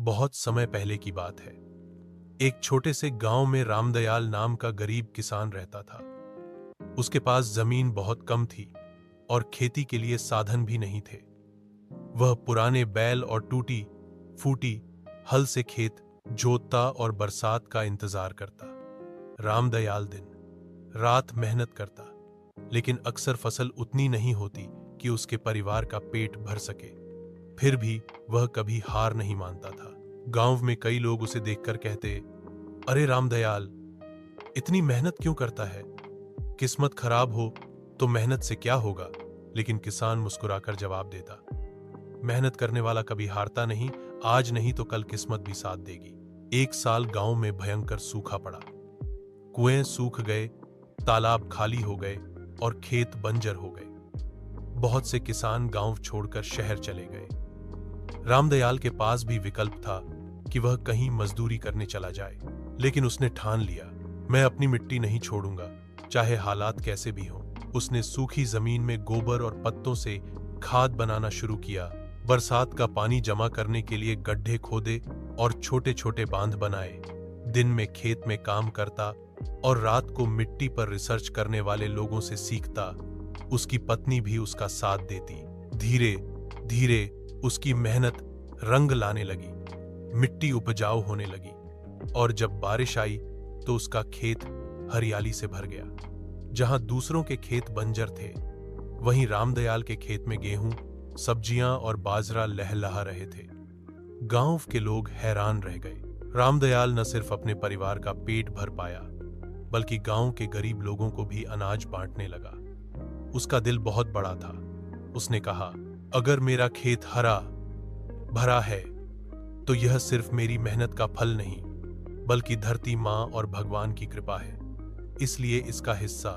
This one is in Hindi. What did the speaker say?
बहुत समय पहले की बात है। एक छोटे से गांव में रामदयाल नाम का गरीब किसान रहता था। उसके पास जमीन बहुत कम थी और खेती के लिए साधन भी नहीं थे। वह पुराने बैल और टूटी फूटी हल से खेत जोतता और बरसात का इंतजार करता। रामदयाल दिन रात मेहनत करता, लेकिन अक्सर फसल उतनी नहीं होती कि उसके परिवार का पेट भर सके। फिर भी वह कभी हार नहीं मानता था। गांव में कई लोग उसे देखकर कहते, अरे रामदयाल, इतनी मेहनत क्यों करता है? किस्मत खराब हो तो मेहनत से क्या होगा? लेकिन किसान मुस्कुराकर जवाब देता, मेहनत करने वाला कभी हारता नहीं, आज नहीं तो कल किस्मत भी साथ देगी। एक साल गांव में भयंकर सूखा पड़ा। कुएं सूख गए, तालाब खाली हो गए और खेत बंजर हो गए। बहुत से किसान गांव छोड़कर शहर चले गए। रामदयाल के पास भी विकल्प था कि वह कहीं मजदूरी करने चला जाए, लेकिन उसने ठान लिया, मैं अपनी मिट्टी नहीं छोड़ूंगा, चाहे हालात कैसे भी हों। उसने सूखी जमीन में गोबर और पत्तों से खाद बनाना शुरू किया। बरसात का पानी जमा करने के लिए गड्ढे खोदे और छोटे छोटे बांध बनाए। दिन में खेत में काम करता और रात को मिट्टी पर रिसर्च करने वाले लोगों से सीखता। उसकी पत्नी भी उसका साथ देती। धीरे धीरे उसकी मेहनत रंग लाने लगी, मिट्टी उपजाऊ होने लगी और जब बारिश आई तो उसका खेत हरियाली से भर गया। जहां दूसरों के खेत बंजर थे, वहीं रामदयाल के खेत में गेहूं, सब्जियां और बाजरा लहलहा रहे थे। गांव के लोग हैरान रह गए। रामदयाल न सिर्फ अपने परिवार का पेट भर पाया, बल्कि गांव के गरीब लोगों को भी अनाज बांटने लगा। उसका दिल बहुत बड़ा था। उसने कहा, अगर मेरा खेत हरा भरा है तो यह सिर्फ मेरी मेहनत का फल नहीं, बल्कि धरती मां और भगवान की कृपा है। इसलिए इसका हिस्सा